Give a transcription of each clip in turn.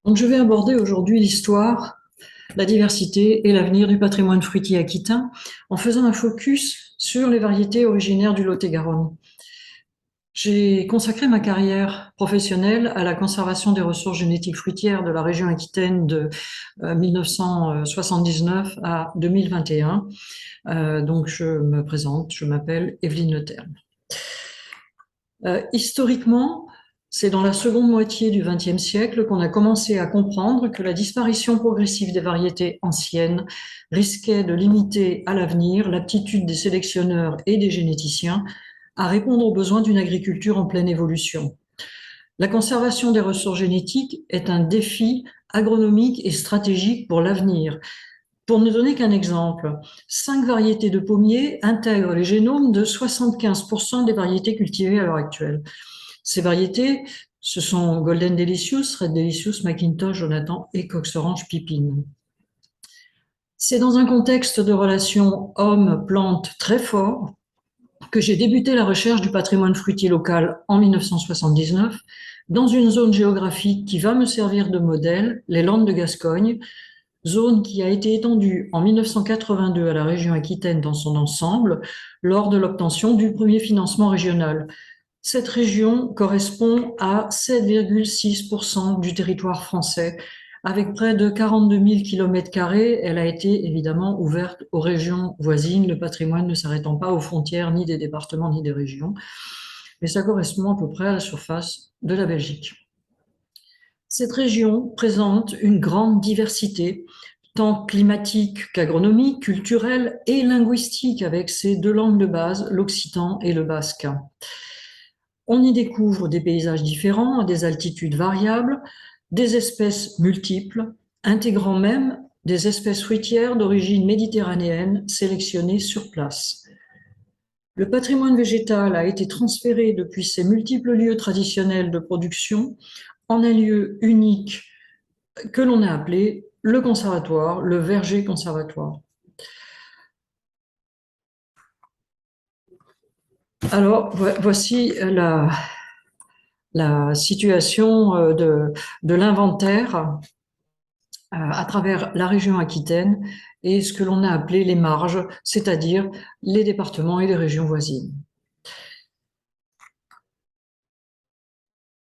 Donc, je vais aborder aujourd'hui l'histoire, la diversité et l'avenir du patrimoine fruitier aquitain en faisant un focus sur les variétés originaires du Lot-et-Garonne. J'ai consacré ma carrière professionnelle à la conservation des ressources génétiques fruitières de la région aquitaine de 1979 à 2021. Donc, je me présente, je m'appelle Evelyne Leterme. Historiquement, c'est dans la seconde moitié du XXe siècle qu'on a commencé à comprendre que la disparition progressive des variétés anciennes risquait de limiter à l'avenir l'aptitude des sélectionneurs et des généticiens à répondre aux besoins d'une agriculture en pleine évolution. La conservation des ressources génétiques est un défi agronomique et stratégique pour l'avenir. Pour ne donner qu'un exemple, 5 variétés de pommiers intègrent les génomes de 75% des variétés cultivées à l'heure actuelle. Ces variétés, ce sont Golden Delicious, Red Delicious, Macintosh, Jonathan et Cox Orange Pipine. C'est dans un contexte de relations homme-plante très fort que j'ai débuté la recherche du patrimoine fruitier local en 1979 dans une zone géographique qui va me servir de modèle, les Landes de Gascogne, zone qui a été étendue en 1982 à la région Aquitaine dans son ensemble lors de l'obtention du premier financement régional. Cette région correspond à 7,6% du territoire français. Avec près de 42 000 km², elle a été évidemment ouverte aux régions voisines, le patrimoine ne s'arrêtant pas aux frontières ni des départements ni des régions. Mais ça correspond à peu près à la surface de la Belgique. Cette région présente une grande diversité, tant climatique qu'agronomique, culturelle et linguistique, avec ses deux langues de base, l'occitan et le basque. On y découvre des paysages différents, à des altitudes variables, des espèces multiples, intégrant même des espèces fruitières d'origine méditerranéenne sélectionnées sur place. Le patrimoine végétal a été transféré depuis ses multiples lieux traditionnels de production en un lieu unique que l'on a appelé le conservatoire, le verger conservatoire. Alors, voici la situation de l'inventaire à travers la région aquitaine et ce que l'on a appelé les marges, c'est-à-dire les départements et les régions voisines.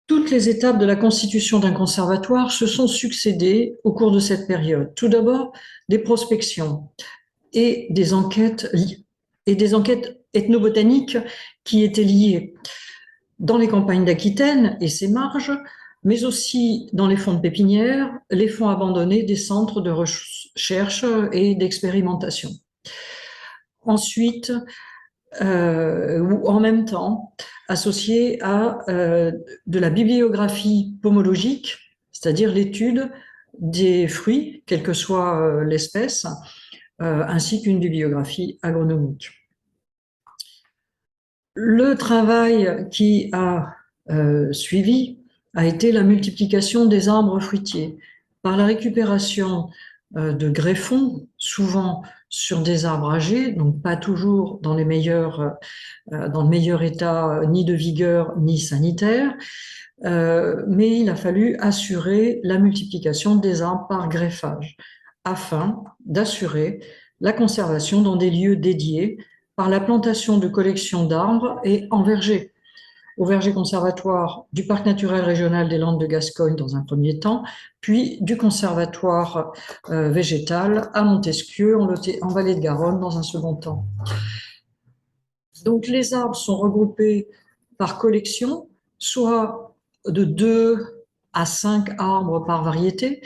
Toutes les étapes de la constitution d'un conservatoire se sont succédées au cours de cette période. Tout d'abord, des prospections et des enquêtes ethnobotaniques qui étaient liées dans les campagnes d'Aquitaine et ses marges, mais aussi dans les fonds de pépinière, les fonds abandonnés des centres de recherche et d'expérimentation. Ensuite, ou en même temps, associé à de la bibliographie pomologique, c'est-à-dire l'étude des fruits, quelle que soit l'espèce, ainsi qu'une bibliographie agronomique. Le travail qui a suivi a été la multiplication des arbres fruitiers par la récupération de greffons, souvent sur des arbres âgés, donc pas toujours dans le meilleur état ni de vigueur ni sanitaire, mais il a fallu assurer la multiplication des arbres par greffage afin d'assurer la conservation dans des lieux dédiés par la plantation de collections d'arbres et en verger. Au verger conservatoire du Parc naturel régional des Landes de Gascogne dans un premier temps, puis du conservatoire végétal à Montesquieu en vallée de Garonne dans un second temps. Donc les arbres sont regroupés par collection, soit de 2 à 5 arbres par variété,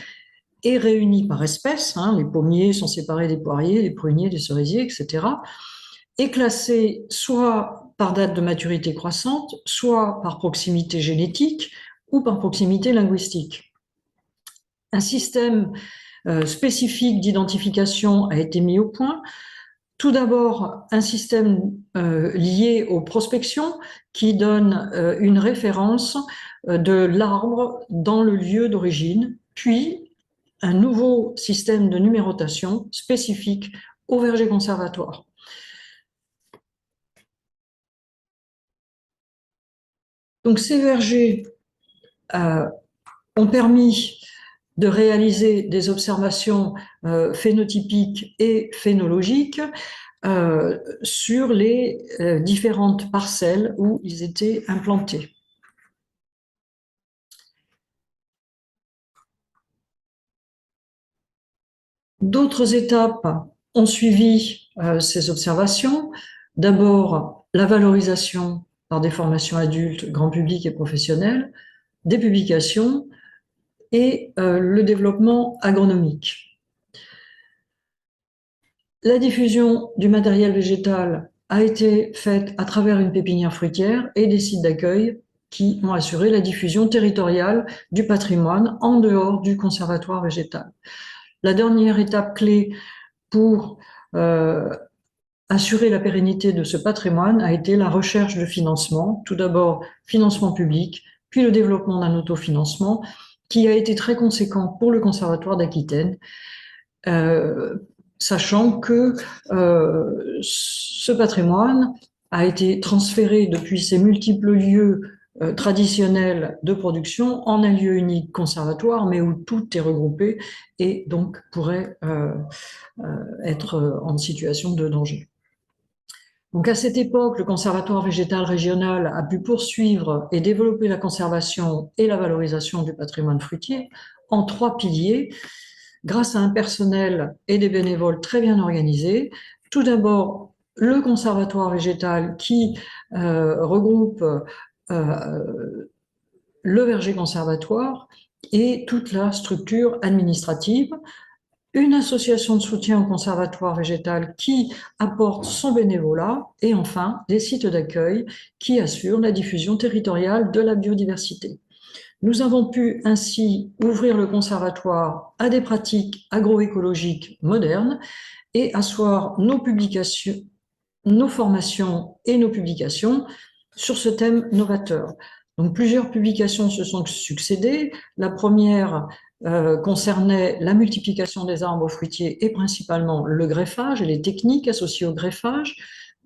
et réunis par espèce. Les pommiers sont séparés des poiriers, des pruniers, des cerisiers, etc. Et classés soit par date de maturité croissante, soit par proximité génétique ou par proximité linguistique. Un système spécifique d'identification a été mis au point. Tout d'abord, un système lié aux prospections qui donne une référence de l'arbre dans le lieu d'origine, puis un nouveau système de numérotation spécifique au verger conservatoire. Donc ces vergers ont permis de réaliser des observations phénotypiques et phénologiques sur les différentes parcelles où ils étaient implantés. D'autres étapes ont suivi ces observations. D'abord, la valorisation par des formations adultes, grand public et professionnels, des publications et le développement agronomique. La diffusion du matériel végétal a été faite à travers une pépinière fruitière et des sites d'accueil qui ont assuré la diffusion territoriale du patrimoine en dehors du conservatoire végétal. La dernière étape clé pour assurer la pérennité de ce patrimoine a été la recherche de financement, tout d'abord financement public, puis le développement d'un autofinancement qui a été très conséquent pour le Conservatoire d'Aquitaine, sachant que ce patrimoine a été transféré depuis ses multiples lieux traditionnels de production en un lieu unique conservatoire, mais où tout est regroupé et donc pourrait être en situation de danger. Donc à cette époque, le Conservatoire végétal régional a pu poursuivre et développer la conservation et la valorisation du patrimoine fruitier en 3 piliers, grâce à un personnel et des bénévoles très bien organisés. Tout d'abord, le Conservatoire végétal qui regroupe le verger conservatoire et toute la structure administrative, une association de soutien au conservatoire végétal qui apporte son bénévolat, et enfin des sites d'accueil qui assurent la diffusion territoriale de la biodiversité. Nous avons pu ainsi ouvrir le conservatoire à des pratiques agroécologiques modernes et asseoir nos publications, nos formations et nos publications sur ce thème novateur. Donc plusieurs publications se sont succédées. La première concernait la multiplication des arbres fruitiers et principalement le greffage et les techniques associées au greffage,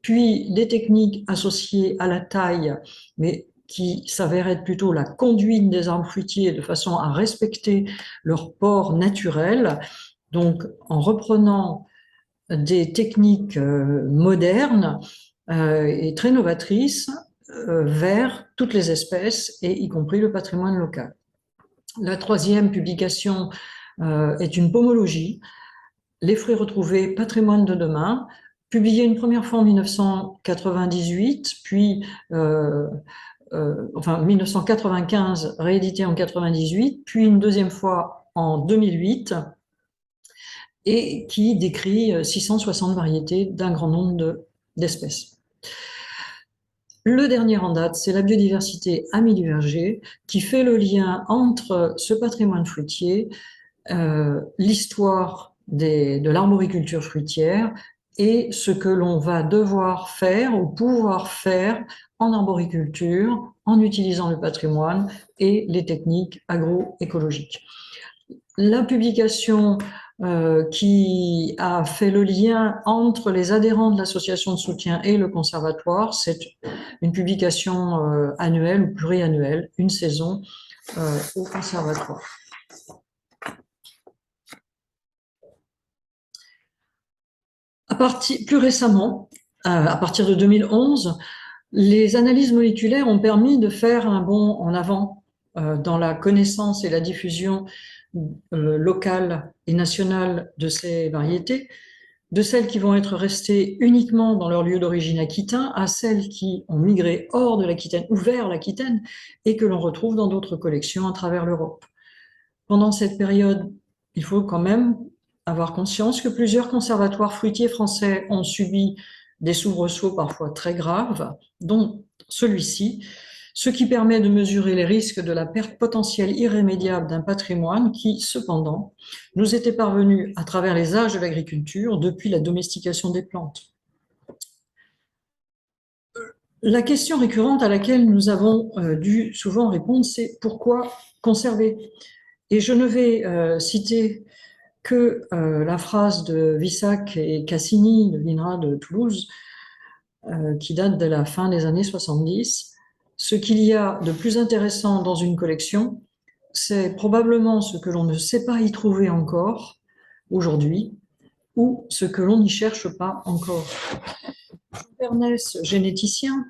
puis des techniques associées à la taille, mais qui s'avère être plutôt la conduite des arbres fruitiers de façon à respecter leur port naturel, donc en reprenant des techniques modernes et très novatrices vers toutes les espèces, et y compris le patrimoine local. La troisième publication est une pomologie, les fruits retrouvés, patrimoine de demain, publiée une première fois en 1998, puis enfin 1995, réédité en 98, puis une deuxième fois en 2008, et qui décrit 660 variétés d'un grand nombre d'espèces. Le dernier en date, c'est la biodiversité Amis du Verger, qui fait le lien entre ce patrimoine fruitier, l'histoire de l'arboriculture fruitière et ce que l'on va devoir faire ou pouvoir faire en arboriculture en utilisant le patrimoine et les techniques agroécologiques. La publication qui a fait le lien entre les adhérents de l'association de soutien et le conservatoire, c'est une publication annuelle ou pluriannuelle, une saison au conservatoire. Plus récemment, à partir de 2011, les analyses moléculaires ont permis de faire un bond en avant dans la connaissance et la diffusion locale et nationale de ces variétés, de celles qui vont être restées uniquement dans leur lieu d'origine aquitain à celles qui ont migré hors de l'Aquitaine ou vers l'Aquitaine et que l'on retrouve dans d'autres collections à travers l'Europe. Pendant cette période, il faut quand même avoir conscience que plusieurs conservatoires fruitiers français ont subi des soubresauts parfois très graves, dont celui-ci, ce qui permet de mesurer les risques de la perte potentielle irrémédiable d'un patrimoine qui, cependant, nous était parvenu à travers les âges de l'agriculture depuis la domestication des plantes. La question récurrente à laquelle nous avons dû souvent répondre, c'est pourquoi conserver ? Et je ne vais citer que la phrase de Vissac et Cassini de l'INRA de Toulouse, qui date de la fin des années 70. Ce qu'il y a de plus intéressant dans une collection, c'est probablement ce que l'on ne sait pas y trouver encore aujourd'hui ou ce que l'on n'y cherche pas encore. Ernest, généticien,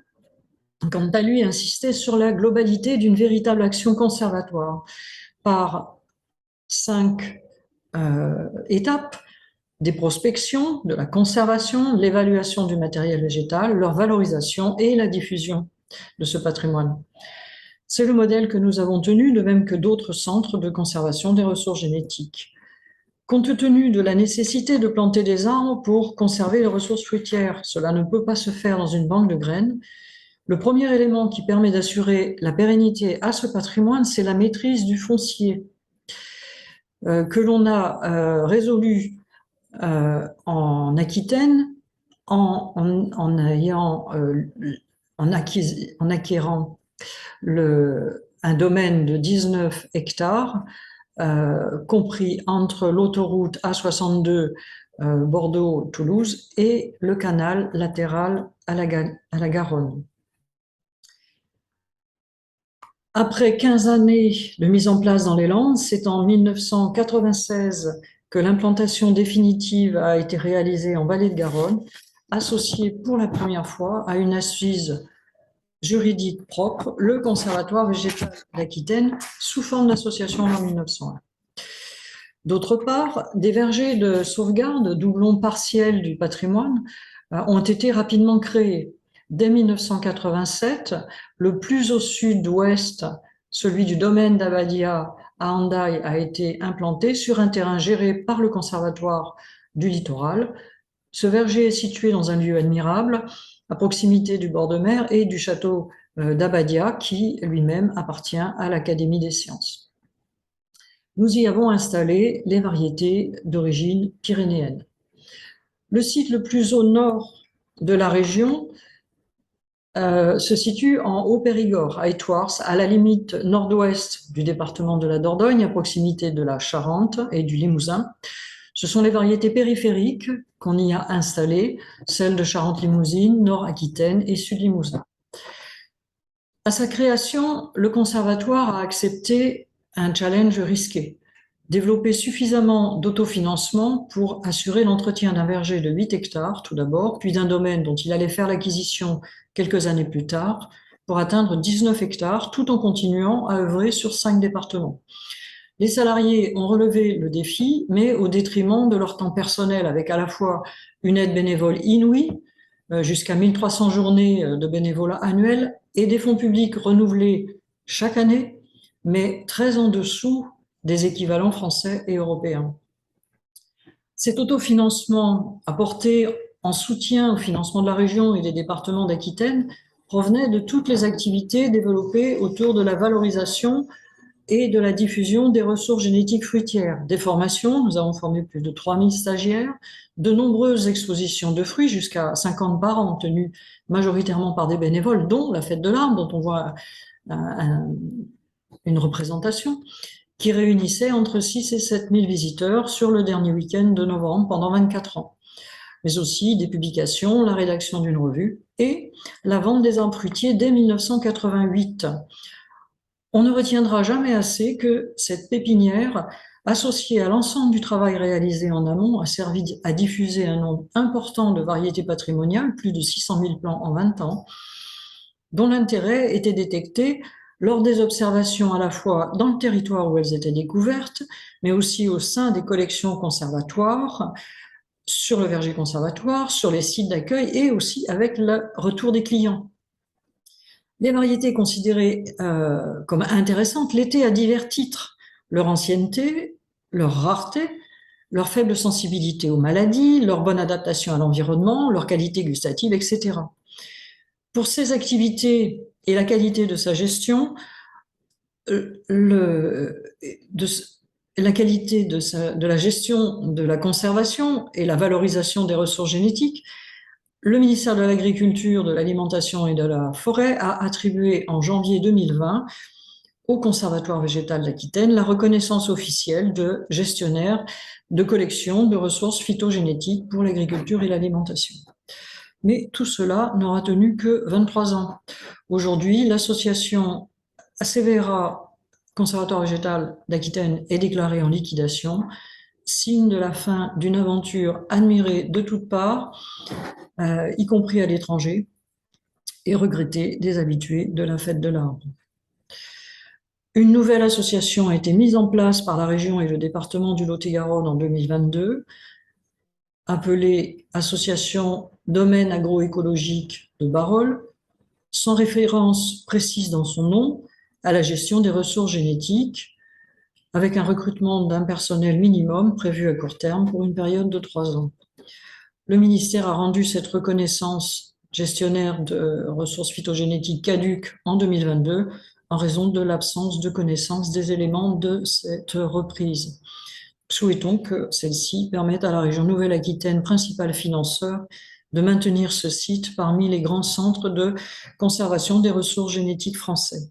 quant à lui, insistait sur la globalité d'une véritable action conservatoire par 5 étapes: des prospections, de la conservation, l'évaluation du matériel végétal, leur valorisation et la diffusion de ce patrimoine. C'est le modèle que nous avons tenu, de même que d'autres centres de conservation des ressources génétiques. Compte tenu de la nécessité de planter des arbres pour conserver les ressources fruitières, cela ne peut pas se faire dans une banque de graines. Le premier élément qui permet d'assurer la pérennité à ce patrimoine, c'est la maîtrise du foncier, que l'on a résolu en Aquitaine en acquérant un domaine de 19 hectares, compris entre l'autoroute A62 Bordeaux-Toulouse et le canal latéral à la Garonne. Après 15 années de mise en place dans les Landes, c'est en 1996 que l'implantation définitive a été réalisée en Vallée de Garonne, associée pour la première fois à une assise juridique propre, le Conservatoire végétal d'Aquitaine, sous forme d'association en 1901. D'autre part, des vergers de sauvegarde, doublons partiels du patrimoine, ont été rapidement créés. Dès 1987, le plus au sud-ouest, celui du domaine d'Abadia à Hendaye, a été implanté sur un terrain géré par le Conservatoire du littoral. Ce verger est situé dans un lieu admirable, à proximité du bord de mer et du château d'Abadia, qui lui-même appartient à l'Académie des sciences. Nous y avons installé les variétés d'origine pyrénéenne. Le site le plus au nord de la région se situe en Haut-Périgord, à Étoires, à la limite nord-ouest du département de la Dordogne, à proximité de la Charente et du Limousin. Ce sont les variétés périphériques qu'on y a installées, celles de Charente-Limousine, Nord-Aquitaine et Sud-Limousin. À sa création, le Conservatoire a accepté un challenge risqué: développer suffisamment d'autofinancement pour assurer l'entretien d'un verger de 8 hectares tout d'abord, puis d'un domaine dont il allait faire l'acquisition quelques années plus tard, pour atteindre 19 hectares, tout en continuant à œuvrer sur 5 départements. Les salariés ont relevé le défi, mais au détriment de leur temps personnel, avec à la fois une aide bénévole inouïe, jusqu'à 1300 journées de bénévolat annuel, et des fonds publics renouvelés chaque année, mais très en dessous des équivalents français et européens. Cet autofinancement apporté en soutien au financement de la région et des départements d'Aquitaine provenait de toutes les activités développées autour de la valorisation et de la diffusion des ressources génétiques fruitières. Des formations, nous avons formé plus de 3000 stagiaires, de nombreuses expositions de fruits, jusqu'à 50 par an, tenues majoritairement par des bénévoles, dont la Fête de l'Arbre, dont on voit une représentation, qui réunissait entre 6 et 7 000 visiteurs sur le dernier week-end de novembre pendant 24 ans. Mais aussi des publications, la rédaction d'une revue et la vente des arbres fruitiers dès 1988. On ne retiendra jamais assez que cette pépinière, associée à l'ensemble du travail réalisé en amont, a servi à diffuser un nombre important de variétés patrimoniales, plus de 600 000 plants en 20 ans, dont l'intérêt était détecté lors des observations à la fois dans le territoire où elles étaient découvertes, mais aussi au sein des collections conservatoires, sur le verger conservatoire, sur les sites d'accueil et aussi avec le retour des clients. Les variétés considérées comme intéressantes l'étaient à divers titres: leur ancienneté, leur rareté, leur faible sensibilité aux maladies, leur bonne adaptation à l'environnement, leur qualité gustative, etc. Pour ces activités et la qualité de sa gestion, la qualité de la gestion de la conservation et la valorisation des ressources génétiques, le ministère de l'Agriculture, de l'Alimentation et de la Forêt a attribué en janvier 2020 au Conservatoire végétal d'Aquitaine la reconnaissance officielle de gestionnaire de collection de ressources phytogénétiques pour l'agriculture et l'alimentation. Mais tout cela n'aura tenu que 23 ans. Aujourd'hui, l'association assevera Conservatoire végétal d'Aquitaine est déclaré en liquidation, signe de la fin d'une aventure admirée de toutes parts, y compris à l'étranger, et regrettée des habitués de la fête de l'arbre. Une nouvelle association a été mise en place par la région et le département du Lot-et-Garonne en 2022, appelée Association Domaine agroécologique de Barol, sans référence précise dans son nom à la gestion des ressources génétiques, avec un recrutement d'un personnel minimum prévu à court terme pour une période de 3 ans. Le ministère a rendu cette reconnaissance gestionnaire de ressources phytogénétiques caduque en 2022 en raison de l'absence de connaissance des éléments de cette reprise. Souhaitons que celle-ci permette à la région Nouvelle-Aquitaine, principal financeur, de maintenir ce site parmi les grands centres de conservation des ressources génétiques français.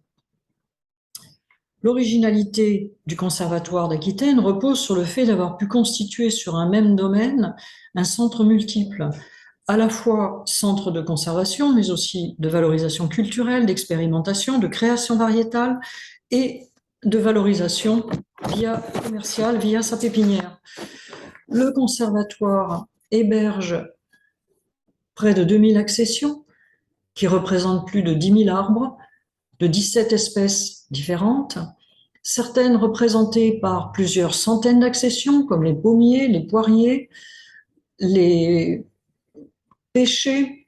L'originalité du Conservatoire d'Aquitaine repose sur le fait d'avoir pu constituer sur un même domaine un centre multiple, à la fois centre de conservation, mais aussi de valorisation culturelle, d'expérimentation, de création variétale et de valorisation commerciale via sa pépinière. Le conservatoire héberge près de 2000 accessions qui représentent plus de 10 000 arbres de 17 espèces différentes, certaines représentées par plusieurs centaines d'accessions, comme les pommiers, les poiriers, les pêchers,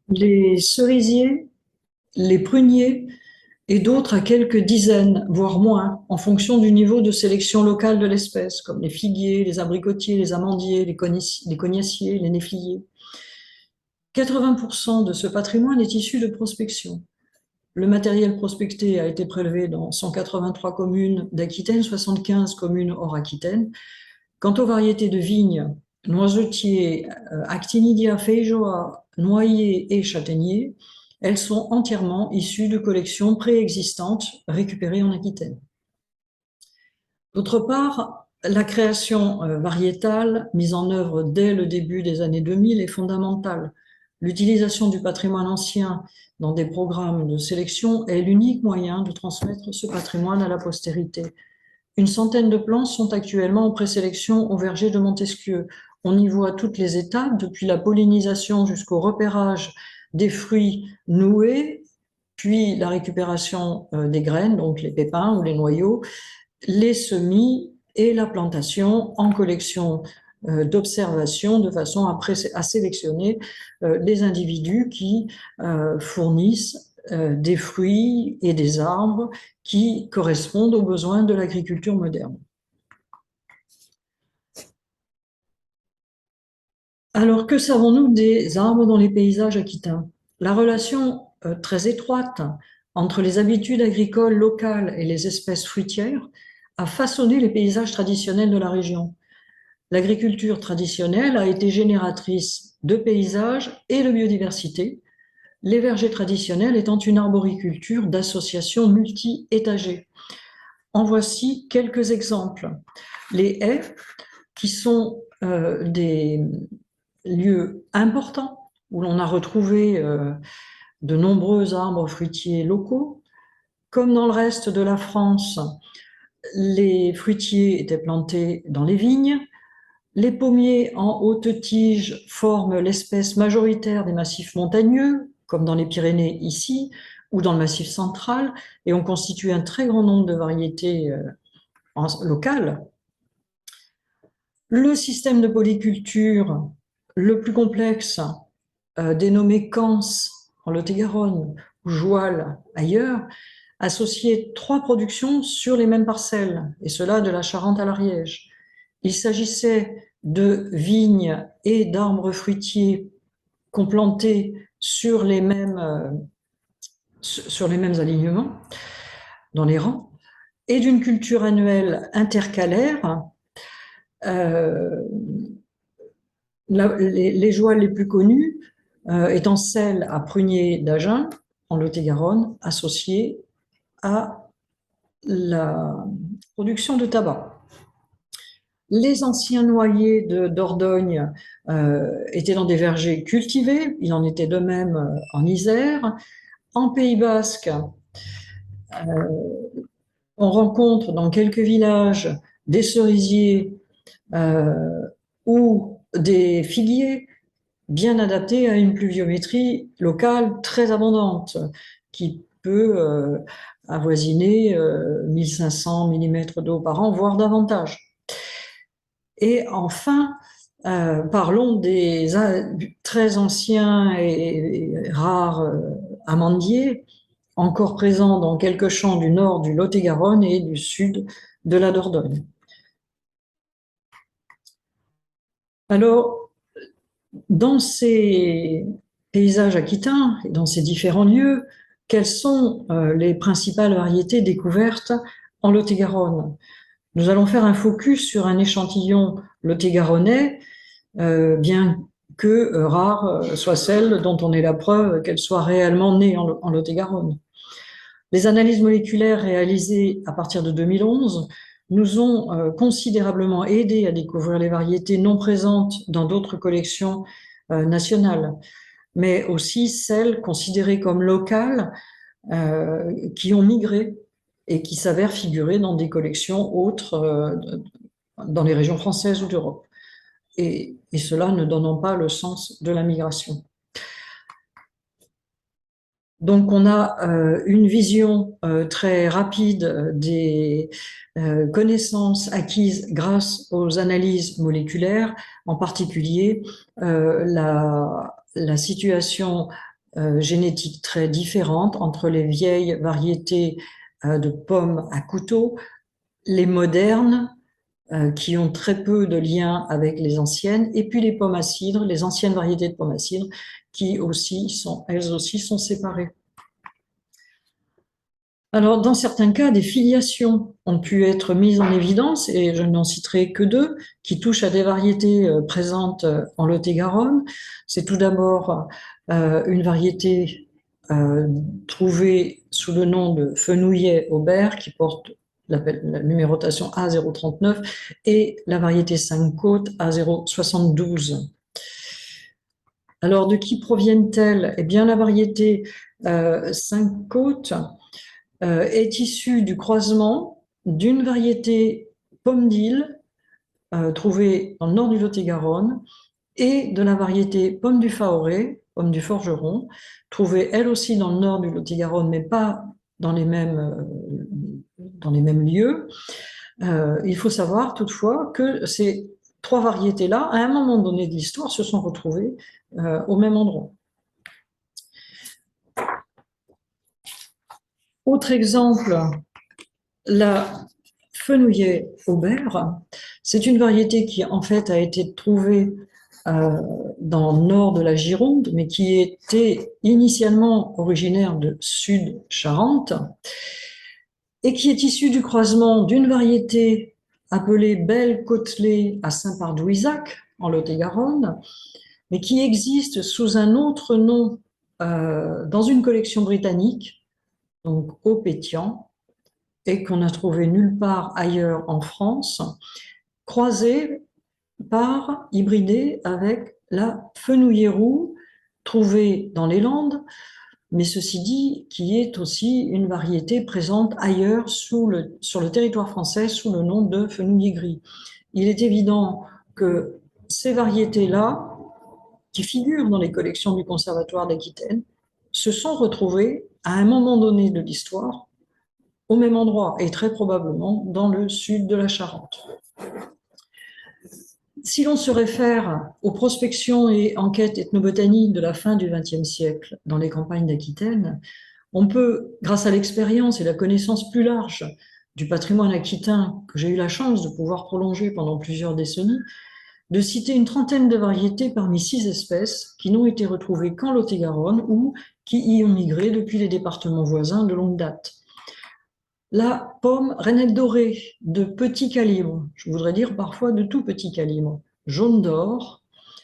les cerisiers, les pruniers, et d'autres à quelques dizaines, voire moins, en fonction du niveau de sélection locale de l'espèce, comme les figuiers, les abricotiers, les amandiers, les cognassiers, les néfliers. 80% de ce patrimoine est issu de prospection. Le matériel prospecté a été prélevé dans 183 communes d'Aquitaine, 75 communes hors Aquitaine. Quant aux variétés de vignes, noisetiers, actinidia, feijoa, noyer et châtaignier, elles sont entièrement issues de collections préexistantes récupérées en Aquitaine. D'autre part, la création variétale mise en œuvre dès le début des années 2000 est fondamentale. L'utilisation du patrimoine ancien dans des programmes de sélection est l'unique moyen de transmettre ce patrimoine à la postérité. Une centaine de plants sont actuellement en présélection au verger de Montesquieu. On y voit toutes les étapes, depuis la pollinisation jusqu'au repérage des fruits noués, puis la récupération des graines, donc les pépins ou les noyaux, les semis et la plantation en collection d'observation de façon à sélectionner les individus qui fournissent des fruits et des arbres qui correspondent aux besoins de l'agriculture moderne. Alors, que savons-nous des arbres dans les paysages aquitains? La relation très étroite entre les habitudes agricoles locales et les espèces fruitières a façonné les paysages traditionnels de la région. L'agriculture traditionnelle a été génératrice de paysages et de biodiversité, les vergers traditionnels étant une arboriculture d'associations multi-étagées. En voici quelques exemples. Les haies, qui sont des lieux importants où l'on a retrouvé de nombreux arbres fruitiers locaux. Comme dans le reste de la France, les fruitiers étaient plantés dans les vignes. Les pommiers en haute tige forment l'espèce majoritaire des massifs montagneux, comme dans les Pyrénées ici, ou dans le Massif central, et ont constitué un très grand nombre de variétés locales. Le système de polyculture le plus complexe, dénommé Cans en Lot-et-Garonne ou Joual ailleurs, associait 3 productions sur les mêmes parcelles, et cela de la Charente à l'Ariège. Il s'agissait de vignes et d'arbres fruitiers qu'on plantait sur les mêmes alignements, dans les rangs, et d'une culture annuelle intercalaire. Les jouals les plus connus étant celles à prunier d'Agen, en Lot-et-Garonne, associées à la production de tabac. Les anciens noyers de Dordogne étaient dans des vergers cultivés, il en était de même en Isère, En Pays Basque, on rencontre dans quelques villages des cerisiers ou des figuiers bien adaptés à une pluviométrie locale très abondante, qui peut avoisiner 1500 mm d'eau par an, voire davantage. Et enfin, parlons des très anciens et rares amandiers, encore présents dans quelques champs du nord du Lot-et-Garonne et du sud de la Dordogne. Alors, dans ces paysages aquitains et dans ces différents lieux, quelles sont les principales variétés découvertes en Lot-et-Garonne? Nous allons faire un focus sur un échantillon lot-et-garonnais, bien que rare soit celle dont on ait la preuve qu'elle soit réellement née en Lot-et-Garonne. Les analyses moléculaires réalisées à partir de 2011 nous ont considérablement aidé à découvrir les variétés non présentes dans d'autres collections nationales, mais aussi celles considérées comme locales qui ont migré et qui s'avèrent figurer dans des collections autres dans les régions françaises ou d'Europe. Et cela ne donnant pas le sens de la migration. Donc, on a une vision très rapide des connaissances acquises grâce aux analyses moléculaires, en particulier la situation génétique très différente entre les vieilles variétés de pommes à couteau, les modernes, qui ont très peu de liens avec les anciennes, et puis les pommes à cidre, les anciennes variétés de pommes à cidre, qui aussi sont, elles aussi sont séparées. Alors, dans certains cas, des filiations ont pu être mises en évidence, et je n'en citerai que deux, qui touchent à des variétés présentes en Lot-et-Garonne. C'est tout d'abord une variété trouvée sous le nom de fenouillet aubert, qui porte la numérotation A039, et la variété 5 côtes A072. Alors, de qui proviennent-elles? Eh bien, la variété 5 côtes est issue du croisement d'une variété pomme d'île trouvée dans le nord du Lot-et-Garonne et de la variété pomme du Faoré, pomme du Forgeron, trouvée elle aussi dans le nord du Lot-et-Garonne, mais pas dans les mêmes lieux. Il faut savoir toutefois que ces trois variétés-là, à un moment donné de l'histoire, se sont retrouvées au même endroit. Autre exemple, la fenouillet aubert, c'est une variété qui en fait a été trouvée dans le nord de la Gironde, mais qui était initialement originaire de Sud-Charente et qui est issue du croisement d'une variété appelée Belle Côtelée à Saint-Pardoux-Isaac, en Lot-et-Garonne, mais qui existe sous un autre nom dans une collection britannique, donc au Pétian, et qu'on n'a trouvé nulle part ailleurs en France, croisée par, hybridée avec la fenouillet roux, trouvée dans les Landes, mais ceci dit, qui est aussi une variété présente ailleurs sur le territoire français sous le nom de fenouillet gris. Il est évident que ces variétés-là, qui figurent dans les collections du Conservatoire d'Aquitaine, se sont retrouvées à un moment donné de l'histoire au même endroit et très probablement dans le sud de la Charente. Si l'on se réfère aux prospections et enquêtes ethnobotaniques de la fin du XXe siècle dans les campagnes d'Aquitaine, on peut, grâce à l'expérience et la connaissance plus large du patrimoine aquitain que j'ai eu la chance de pouvoir prolonger pendant plusieurs décennies, de citer une trentaine de variétés parmi 6 espèces qui n'ont été retrouvées qu'en Lot-et-Garonne ou qui y ont migré depuis les départements voisins de longue date. La pomme rainette dorée de petit calibre, je voudrais dire parfois de tout petit calibre, jaune d'or,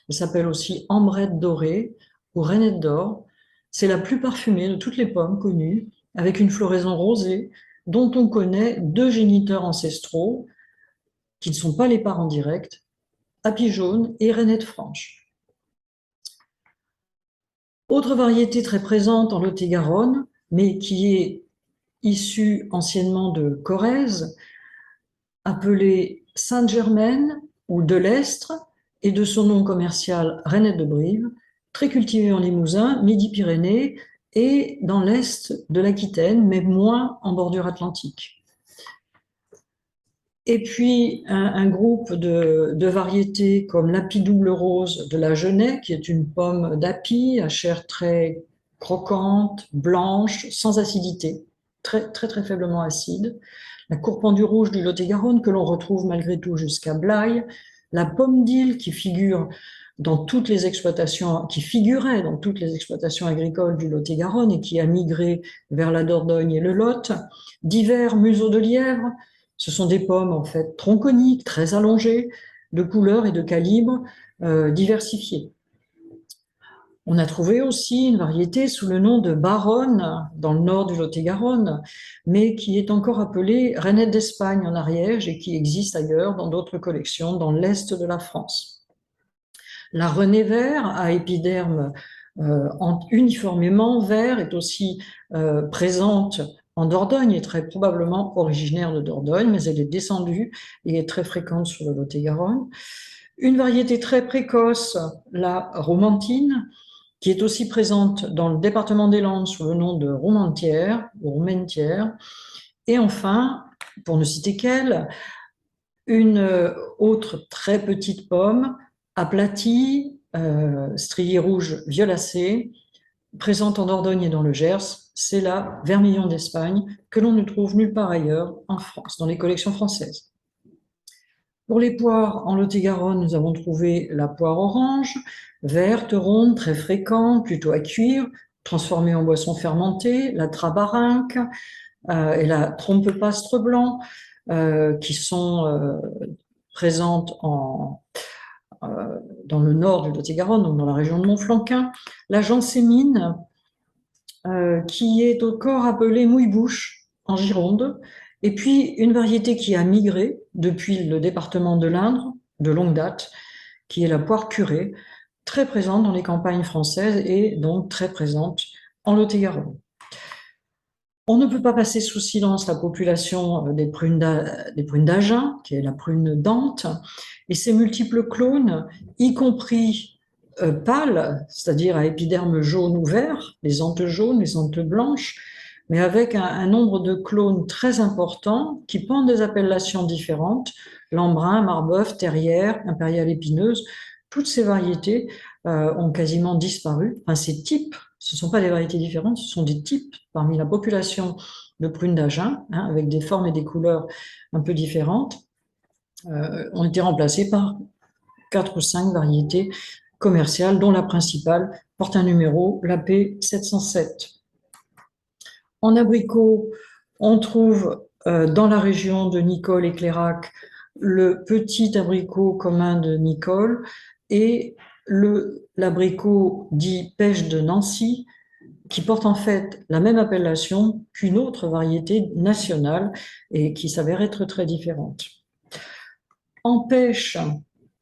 elle s'appelle aussi ambrette dorée ou rainette d'or, c'est la plus parfumée de toutes les pommes connues, avec une floraison rosée dont on connaît 2 géniteurs ancestraux, qui ne sont pas les parents directs, Apis jaune et rainette franche. Autre variété très présente en Lot-et-Garonne, mais qui est issue anciennement de Corrèze, appelée Sainte-Germaine ou de l'Estre, et de son nom commercial Rainette de Brive, très cultivée en Limousin, Midi-Pyrénées et dans l'est de l'Aquitaine, mais moins en bordure atlantique. Et puis un groupe de variétés comme l'Api double rose de la Genêt, qui est une pomme d'api à chair très croquante, blanche, sans acidité, très très très faiblement acide. La courpendue rouge du Lot-et-Garonne que l'on retrouve malgré tout jusqu'à Blaye, la pomme d'Île qui figure dans toutes les exploitations, qui figurait dans toutes les exploitations agricoles du Lot-et-Garonne et qui a migré vers la Dordogne et le Lot, divers museaux de lièvre. Ce sont des pommes en fait tronconiques, très allongées, de couleurs et de calibres diversifiés. On a trouvé aussi une variété sous le nom de Baronne dans le nord du Lot-et-Garonne, mais qui est encore appelée Rainette d'Espagne en Ariège et qui existe ailleurs dans d'autres collections dans l'est de la France. La renée vert à épiderme uniformément vert est aussi présente en Dordogne, est très probablement originaire de Dordogne, mais elle est descendue et est très fréquente sur le Lot-et-Garonne. Une variété très précoce, la romantine, qui est aussi présente dans le département des Landes sous le nom de roumentière ou roumentière. Et enfin, pour ne citer qu'elle, une autre très petite pomme, aplatie, striée rouge violacée, présente en Dordogne et dans le Gers, c'est la vermillon d'Espagne que l'on ne trouve nulle part ailleurs en France, dans les collections françaises. Pour les poires, en Lot-et-Garonne, nous avons trouvé la poire orange, verte, ronde, très fréquente, plutôt à cuire, transformée en boisson fermentée, la trabarinque et la trompe-pastre blanc, qui sont présentes dans le nord du Lot-et-Garonne, donc dans la région de Montflanquin, la jansémine, qui est encore appelée mouille-bouche en Gironde, et puis une variété qui a migré depuis le département de l'Indre, de longue date, qui est la poire curée, très présente dans les campagnes françaises et donc très présente en Lot-et-Garonne. On ne peut pas passer sous silence la population des prunes d'Agen, qui est la prune dente, et ses multiples clones, y compris pâles, c'est-à-dire à épiderme jaune ou vert, les antes jaunes, les antes blanches, mais avec un nombre de clones très important qui pendent des appellations différentes, Lambrun, Marbeuf, Terrière, Impériale épineuse. Toutes ces variétés ont quasiment disparu. Enfin, ces types, ce ne sont pas des variétés différentes, ce sont des types parmi la population de prunes d'Agen, hein, avec des formes et des couleurs un peu différentes, ont été remplacés par 4 ou 5 variétés commerciales, dont la principale porte un numéro, l'AP 707. En abricot, on trouve dans la région de Nicolle et Clairac le petit abricot commun de Nicolle et l'abricot dit pêche de Nancy, qui porte en fait la même appellation qu'une autre variété nationale et qui s'avère être très différente. En pêche,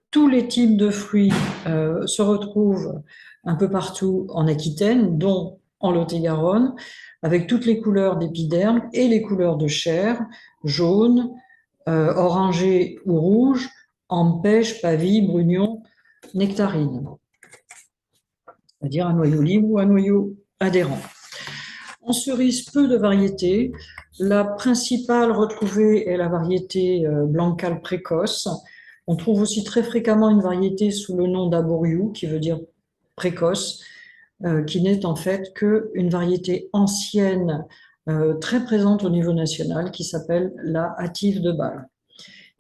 tous les types de fruits se retrouvent un peu partout en Aquitaine, dont en Lot-et-Garonne, avec toutes les couleurs d'épiderme et les couleurs de chair, jaune, orangé ou rouge, en pêche, pavie, brugnon, nectarine, c'est-à-dire un noyau libre ou un noyau adhérent. En cerise, peu de variétés. La principale retrouvée est la variété Blancal précoce. On trouve aussi très fréquemment une variété sous le nom d'Aboriou, qui veut dire précoce, qui n'est en fait qu'une variété ancienne, très présente au niveau national, qui s'appelle la hâtive de Bâle.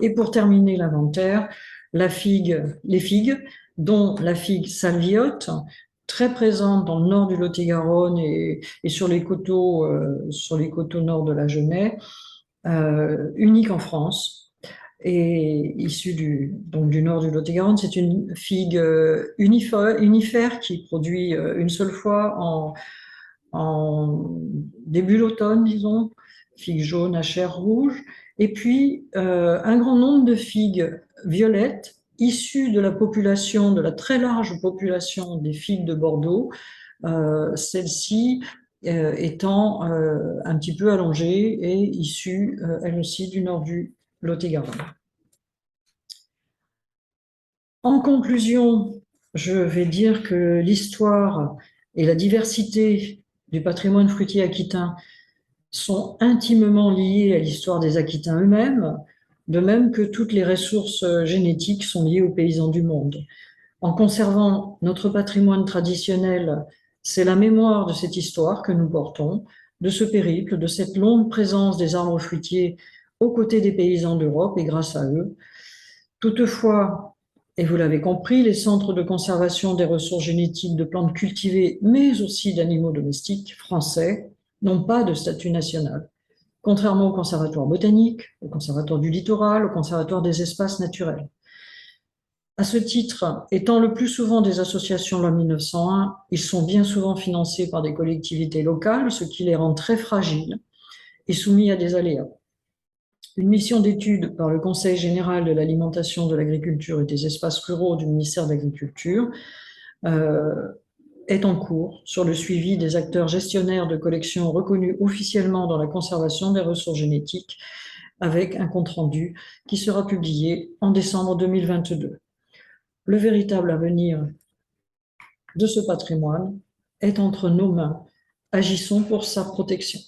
Et pour terminer l'inventaire, les figues, dont la figue salviote, très présente dans le nord du Lot-et-Garonne et sur les coteaux nord de la Genêt, unique en France et issue du nord du Lot-et-Garonne. C'est une figue unifère qui produit une seule fois en début d'automne, disons, figue jaune à chair rouge, et puis un grand nombre de figues violettes issues de la population, de la très large population des figues de Bordeaux, celle-ci étant un petit peu allongée et issue, elle aussi, du nord du Lot-et-Garonne. En conclusion, je vais dire que l'histoire et la diversité du patrimoine fruitier aquitain sont intimement liées à l'histoire des Aquitains eux-mêmes, de même que toutes les ressources génétiques sont liées aux paysans du monde. En conservant notre patrimoine traditionnel, c'est la mémoire de cette histoire que nous portons, de ce périple, de cette longue présence des arbres fruitiers aux côtés des paysans d'Europe et grâce à eux. Toutefois, et vous l'avez compris, les centres de conservation des ressources génétiques de plantes cultivées, mais aussi d'animaux domestiques français, n'ont pas de statut national, contrairement au Conservatoire botanique, au Conservatoire du littoral, au Conservatoire des espaces naturels. À ce titre, étant le plus souvent des associations loi 1901, ils sont bien souvent financés par des collectivités locales, ce qui les rend très fragiles et soumis à des aléas. Une mission d'étude par le Conseil général de l'alimentation, de l'agriculture et des espaces ruraux du ministère de l'Agriculture est en cours sur le suivi des acteurs gestionnaires de collections reconnus officiellement dans la conservation des ressources génétiques, avec un compte-rendu qui sera publié en décembre 2022. Le véritable avenir de ce patrimoine est entre nos mains. Agissons pour sa protection.